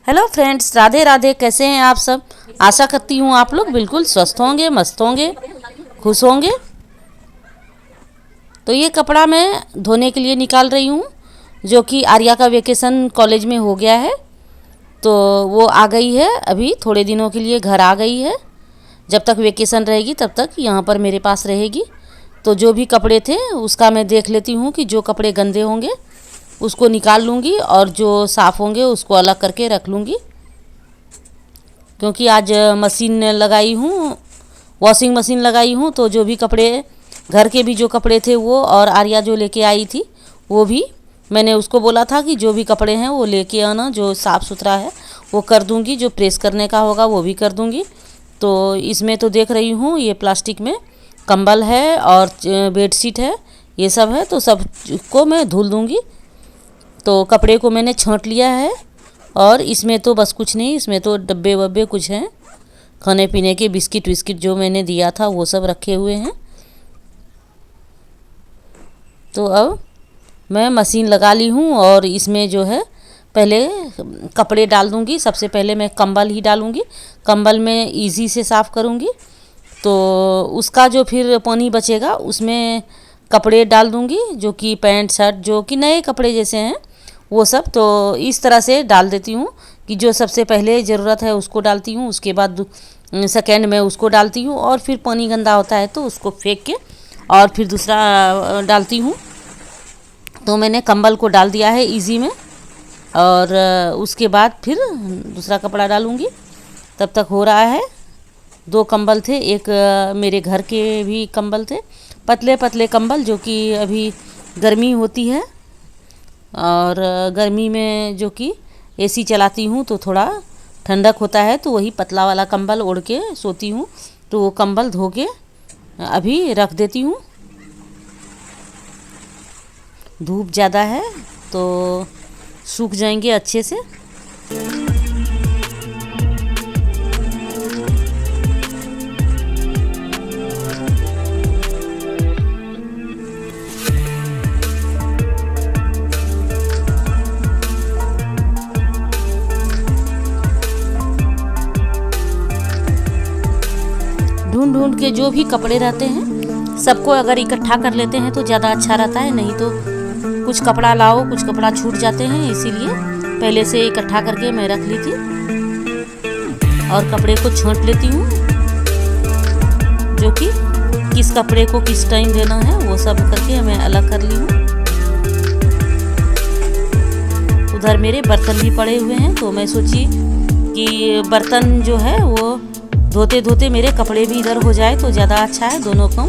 Hello friends, Radhe Radhe. कैसे हैं आप सब? आशा करती हूँ आप लोग बिल्कुल स्वस्थ होंगे, मस्त होंगे, खुश होंगे। तो ये कपड़ा मैं धोने के लिए निकाल रही हूँ, जो कि आर्या का वेकेशन कॉलेज में हो गया है। तो वो आ गई है, अभी थोड़े दिनों के लिए घर आ गई है। जब तक वेकेशन रहेगी तब तक यहाँ पर मेरे पास रहेगी। तो जो भी कपड़े थे उसका मैं देख लेती हूँ कि जो कपड़े गंदे होंगे उसको निकाल लूँगी और जो साफ़ होंगे उसको अलग करके रख लूँगी। क्योंकि आज मशीन लगाई हूँ, वॉशिंग मशीन लगाई हूँ, तो जो भी कपड़े घर के भी जो कपड़े थे वो, और आर्या जो लेके आई थी वो भी, मैंने उसको बोला था कि जो भी कपड़े हैं वो लेके आना, जो साफ़ सुथरा है वो कर दूँगी, जो प्रेस करने का होगा वो भी कर दूँगी। तो इसमें तो देख रही हूँ ये प्लास्टिक में कंबल है और बेडशीट है, ये सब है, तो सब को मैं धुल दूँगी। तो कपड़े को मैंने छांट लिया है और इसमें तो बस कुछ नहीं, इसमें तो डब्बे वब्बे कुछ हैं, खाने पीने के बिस्किट विस्किट जो मैंने दिया था वो सब रखे हुए हैं। तो अब मैं मशीन लगा ली हूँ और इसमें जो है पहले कपड़े डाल दूँगी। सबसे पहले मैं कंबल ही डालूँगी, कंबल में इजी से साफ़ करूँगी। तो उसका जो फिर पानी बचेगा उसमें कपड़े डाल दूँगी, जो कि पैंट शर्ट जो कि नए कपड़े जैसे हैं वो सब। तो इस तरह से डाल देती हूँ कि जो सबसे पहले ज़रूरत है उसको डालती हूँ, उसके बाद सेकेंड में उसको डालती हूँ, और फिर पानी गंदा होता है तो उसको फेंक के और फिर दूसरा डालती हूँ। तो मैंने कंबल को डाल दिया है इजी में, और उसके बाद फिर दूसरा कपड़ा डालूँगी। तब तक हो रहा है। 2 कंबल थे, एक मेरे घर के भी कंबल थे, पतले पतले कंबल, जो कि अभी गर्मी होती है और गर्मी में जो कि एसी चलाती हूँ तो थोड़ा ठंडक होता है, तो वही पतला वाला कंबल ओढ़ के सोती हूँ। तो वो कंबल धो के अभी रख देती हूँ। धूप ज़्यादा है तो सूख जाएंगे अच्छे से। ढूंढ ढूंढ के जो भी कपड़े रहते हैं सबको अगर इकट्ठा कर लेते हैं तो ज़्यादा अच्छा रहता है। नहीं तो कुछ कपड़ा लाओ, कुछ कपड़ा छूट जाते हैं, इसीलिए पहले से इकट्ठा करके मैं रख ली थी और कपड़े को छांट लेती हूँ, जो कि किस कपड़े को किस टाइम देना है वो सब करके मैं अलग कर ली हूँ। उधर मेरे बर्तन भी पड़े हुए हैं, तो मैं सोची कि बर्तन जो है वो धोते धोते मेरे कपड़े भी इधर हो जाए तो ज़्यादा अच्छा है। दोनों काम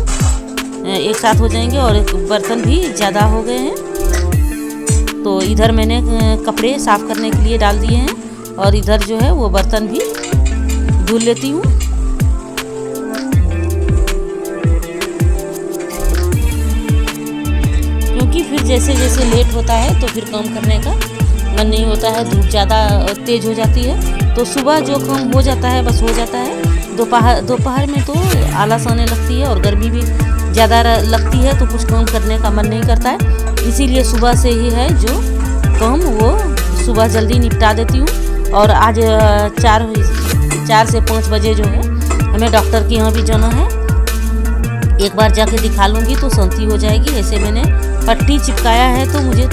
एक साथ हो जाएंगे और बर्तन भी ज़्यादा हो गए हैं। तो इधर मैंने कपड़े साफ़ करने के लिए डाल दिए हैं और इधर जो है वो बर्तन भी धुल लेती हूँ। क्योंकि फिर जैसे जैसे लेट होता है तो फिर काम करने का मन नहीं होता है, धूप ज़्यादा तेज़ हो जाती है। तो सुबह जो काम हो जाता है बस हो जाता है, दोपहर में तो आलस आने लगती है और गर्मी भी ज़्यादा लगती है, तो कुछ काम करने का मन नहीं करता है। इसीलिए सुबह से ही है जो काम वो सुबह जल्दी निपटा देती हूँ। और आज 4 से 5 बजे जो है हमें डॉक्टर के यहाँ भी जाना है। एक बार जाके दिखा लूँगी तो शांति हो जाएगी। ऐसे मैंने पट्टी चिपकाया है तो मुझे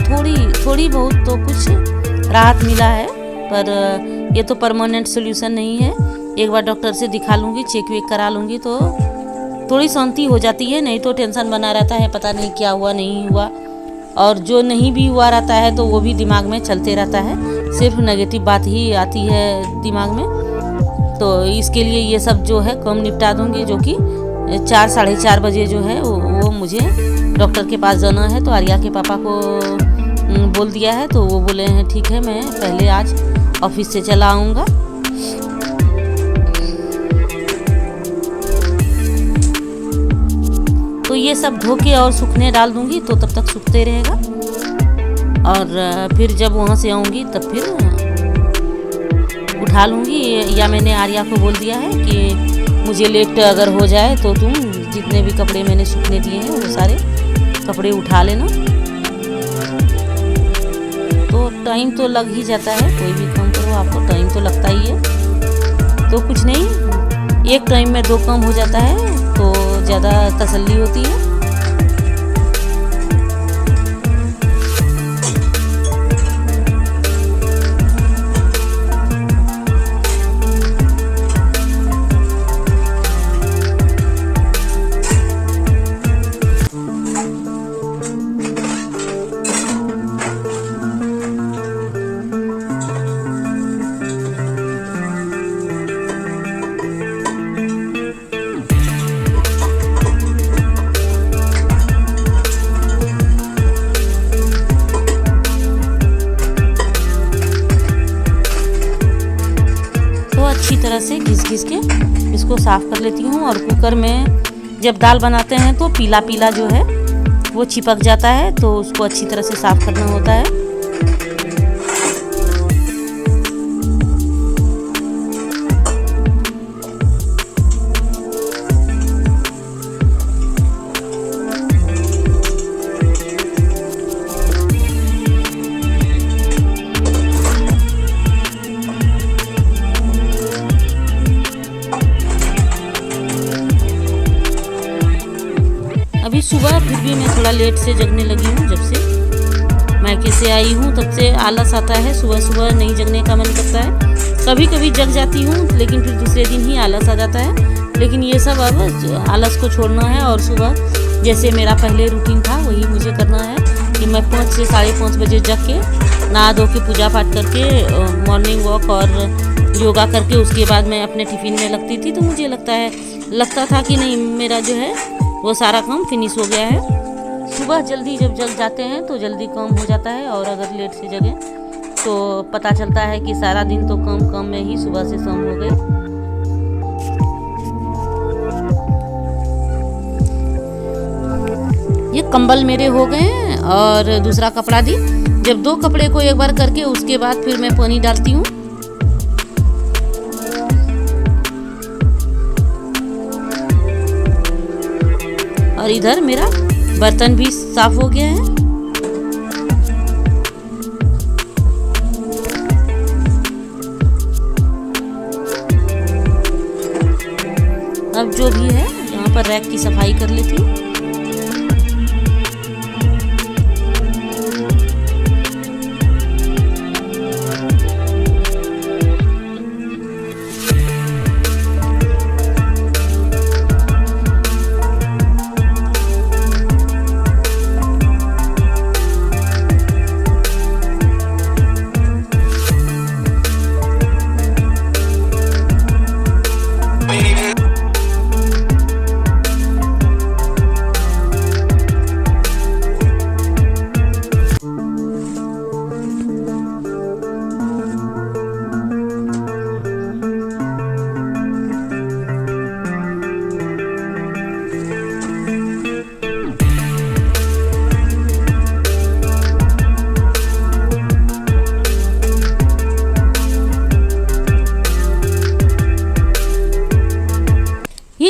थोड़ी बहुत तो कुछ राहत मिला है, पर ये तो परमानेंट सोल्यूशन नहीं है। एक बार डॉक्टर से दिखा लूँगी, चेक वेक करा लूँगी तो थोड़ी शांति हो जाती है। नहीं तो टेंशन बना रहता है, पता नहीं क्या हुआ नहीं हुआ, और जो नहीं भी हुआ रहता है तो वो भी दिमाग में चलते रहता है, सिर्फ नेगेटिव बात ही आती है दिमाग में। तो इसके लिए ये सब जो है काम निपटा दूँगी, जो कि 4 साढ़े 4 बजे जो है वो मुझे डॉक्टर के पास जाना है। तो आर्या के पापा को बोल दिया है, तो वो बोले हैं ठीक है, मैं पहले आज ऑफिस से चला आऊँगा। तो ये सब धो के और सूखने डाल दूँगी, तो तब तक सूखते रहेगा। और फिर जब वहाँ से आऊँगी तब फिर उठा लूँगी। या मैंने आर्या को बोल दिया है कि मुझे लेट अगर हो जाए तो तुम जितने भी कपड़े मैंने सूखने दिए हैं वो सारे कपड़े उठा लेना। तो टाइम तो लग ही जाता है, कोई भी काम करो आपको टाइम तो कुछ नहीं, एक टाइम में 2 काम हो जाता है तो ज़्यादा तसल्ली होती है। अच्छी तरह से घिस के इसको साफ़ कर लेती हूँ। और कुकर में जब दाल बनाते हैं तो पीला पीला जो है वो चिपक जाता है, तो उसको अच्छी तरह से साफ़ करना होता है। अभी सुबह फिर भी मैं थोड़ा लेट से जगने लगी हूँ। जब से मायके से आई हूँ तब से आलस आता है, सुबह सुबह नहीं जगने का मन करता है। कभी कभी जग जाती हूँ लेकिन फिर दूसरे दिन ही आलस आ जाता है। लेकिन ये सब अब आलस को छोड़ना है और सुबह जैसे मेरा पहले रूटीन था वही मुझे करना है कि मैं 5 से 5:30 बजे जग के नहा धो के पूजा पाठ करके मॉर्निंग वॉक और योगा करके उसके बाद मैं अपने टिफ़िन में लगती थी। तो मुझे लगता था कि नहीं, मेरा जो है वो सारा काम फिनिश हो गया है। सुबह जल्दी जब जग जाते हैं तो जल्दी काम हो जाता है, और अगर लेट से जगें तो पता चलता है कि सारा दिन तो काम में ही सुबह से शाम हो गई। ये कंबल मेरे हो गए हैं और दूसरा कपड़ा दी। जब 2 कपड़े को एक बार करके उसके बाद फिर मैं पानी डालती हूँ। और इधर मेरा बर्तन भी साफ हो गया है। अब जो भी है यहाँ पर रैक की सफाई कर लेती हूँ।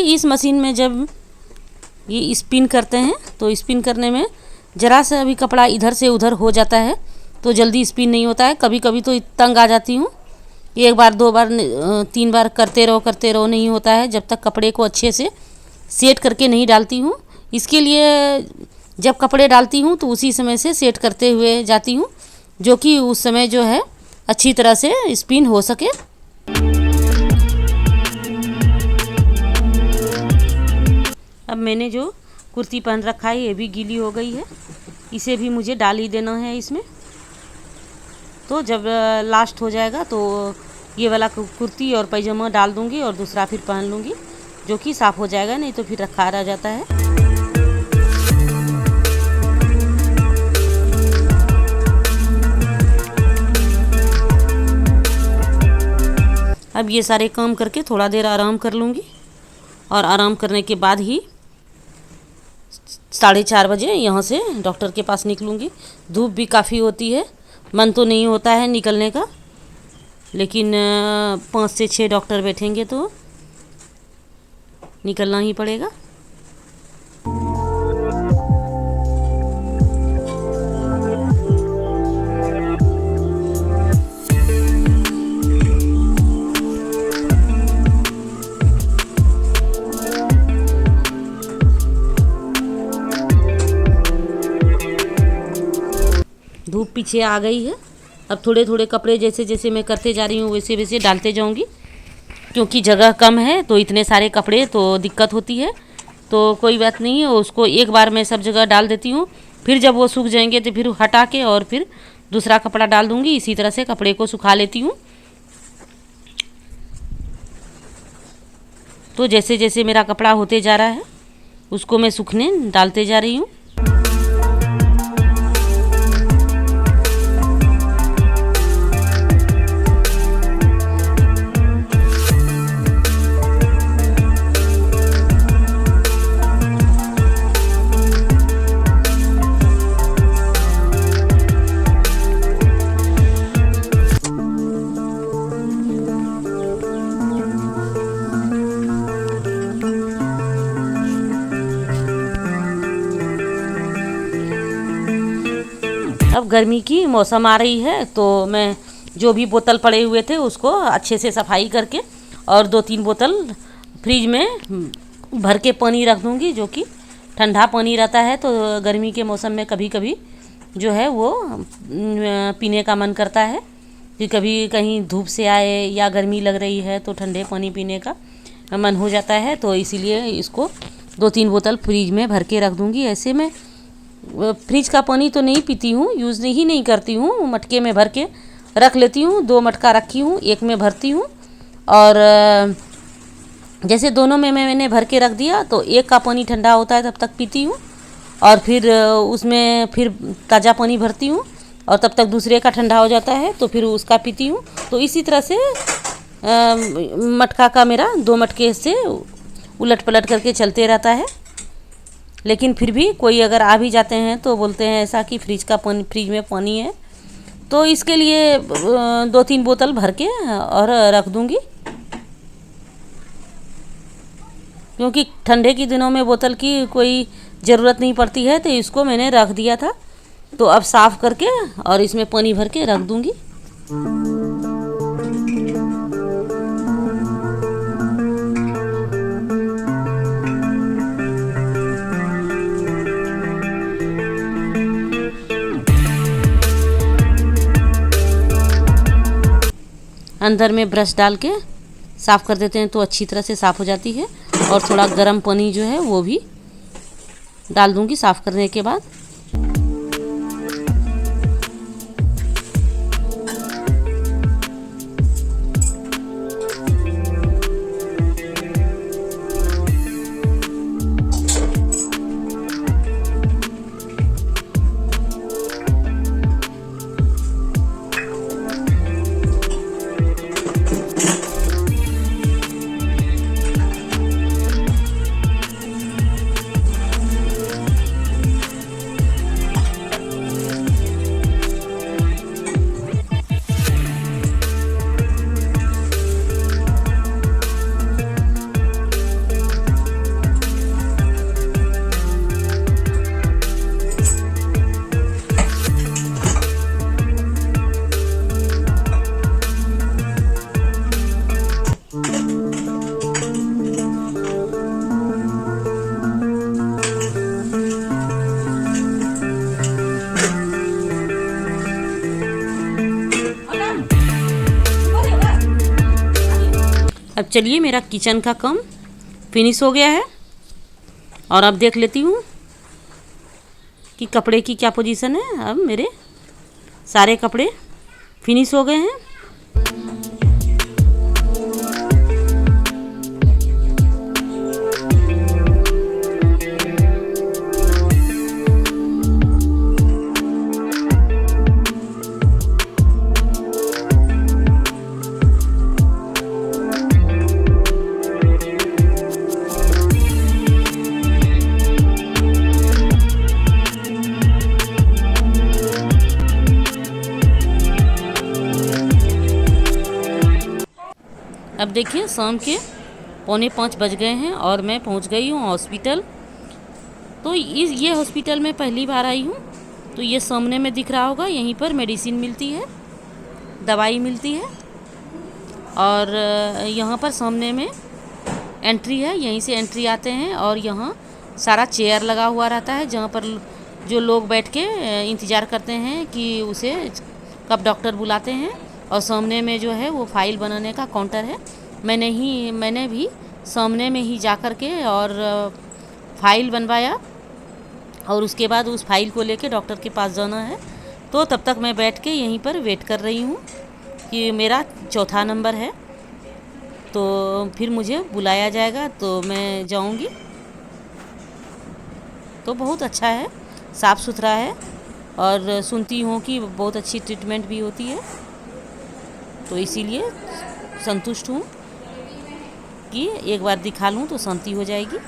इस मशीन में जब ये स्पिन करते हैं तो स्पिन करने में ज़रा सा अभी कपड़ा इधर से उधर हो जाता है तो जल्दी स्पिन नहीं होता है। कभी कभी तो तंग आ जाती हूँ, 1 बार 2 बार 3 बार करते रहो नहीं होता है जब तक कपड़े को अच्छे से सेट करके नहीं डालती हूँ। इसके लिए जब कपड़े डालती हूँ तो उसी समय से सेट करते हुए जाती हूँ, जो कि उस समय जो है अच्छी तरह से स्पिन हो सके। अब मैंने जो कुर्ती पहन रखा है ये भी गीली हो गई है, इसे भी मुझे डाल ही देना है इसमें। तो जब लास्ट हो जाएगा तो ये वाला कुर्ती और पैजामा डाल दूंगी और दूसरा फिर पहन लूँगी, जो कि साफ़ हो जाएगा, नहीं तो फिर रखा रह जाता है। अब ये सारे काम करके थोड़ा देर आराम कर लूँगी और आराम करने के बाद ही 4:30 बजे यहाँ से डॉक्टर के पास निकलूँगी। धूप भी काफ़ी होती है, मन तो नहीं होता है निकलने का, लेकिन 5 से 6 डॉक्टर बैठेंगे तो निकलना ही पड़ेगा। पीछे आ गई है। अब थोड़े थोड़े कपड़े जैसे जैसे मैं करते जा रही हूँ वैसे वैसे डालते जाऊँगी, क्योंकि जगह कम है तो इतने सारे कपड़े तो दिक्कत होती है। तो कोई बात नहीं है, उसको एक बार मैं सब जगह डाल देती हूँ, फिर जब वो सूख जाएंगे तो फिर हटा के और फिर दूसरा कपड़ा डाल दूँगी। इसी तरह से कपड़े को सुखा लेती हूँ। तो जैसे जैसे मेरा कपड़ा होते जा रहा है उसको मैं सूखने डालते जा रही हूँ। अब गर्मी की मौसम आ रही है तो मैं जो भी बोतल पड़े हुए थे उसको अच्छे से सफाई करके और 2-3 बोतल फ्रिज में भर के पानी रख दूँगी, जो कि ठंडा पानी रहता है। तो गर्मी के मौसम में कभी कभी जो है वो पीने का मन करता है कि कभी कहीं धूप से आए या गर्मी लग रही है तो ठंडे पानी पीने का मन हो जाता है। तो इसीलिए इसको 2-3 बोतल फ्रिज में भर के रख दूँगी। ऐसे में फ्रिज का पानी तो नहीं पीती हूँ, यूज़ नहीं करती हूँ, मटके में भर के रख लेती हूँ। 2 मटका रखी हूँ, एक में भरती हूँ और जैसे दोनों में मैंने भर के रख दिया तो एक का पानी ठंडा होता है तब तक पीती हूँ और फिर उसमें फिर ताज़ा पानी भरती हूँ और तब तक दूसरे का ठंडा हो जाता है तो फिर उसका पीती हूँ। तो इसी तरह से मटका का मेरा 2 मटके से उलट पलट करके चलते रहता है। लेकिन फिर भी कोई अगर आ भी जाते हैं तो बोलते हैं ऐसा कि फ्रिज में पानी है, तो इसके लिए 2-3 बोतल भर के और रख दूँगी, क्योंकि ठंडे के दिनों में बोतल की कोई ज़रूरत नहीं पड़ती है। तो इसको मैंने रख दिया था, तो अब साफ़ करके और इसमें पानी भर के रख दूँगी। अंदर में ब्रश डाल के साफ़ कर देते हैं तो अच्छी तरह से साफ़ हो जाती है। और थोड़ा गर्म पानी जो है वो भी डाल दूंगी साफ़ करने के बाद। अब चलिए मेरा किचन का काम फिनिश हो गया है और अब देख लेती हूँ कि कपड़े की क्या पोजीशन है। अब मेरे सारे कपड़े फिनिश हो गए हैं। अब देखिए शाम के 4:45 बज गए हैं और मैं पहुंच गई हूं हॉस्पिटल। तो ये हॉस्पिटल में पहली बार आई हूं। तो ये सामने में दिख रहा होगा, यहीं पर मेडिसिन मिलती है, दवाई मिलती है और यहाँ पर सामने में एंट्री है, यहीं से एंट्री आते हैं और यहाँ सारा चेयर लगा हुआ रहता है जहाँ पर जो लोग बैठ के इंतज़ार करते हैं कि उसे कब डॉक्टर बुलाते हैं। और सामने में जो है वो फाइल बनाने का काउंटर है। मैंने भी सामने में ही जा कर के और फाइल बनवाया और उसके बाद उस फाइल को लेके डॉक्टर के पास जाना है। तो तब तक मैं बैठ के यहीं पर वेट कर रही हूँ कि मेरा चौथा नंबर है, तो फिर मुझे बुलाया जाएगा तो मैं जाऊँगी। तो बहुत अच्छा है, साफ़ सुथरा है और सुनती हूँ कि बहुत अच्छी ट्रीटमेंट भी होती है, तो इसीलिए संतुष्ट हूँ कि एक बार दिखा लूँ तो शांति हो जाएगी।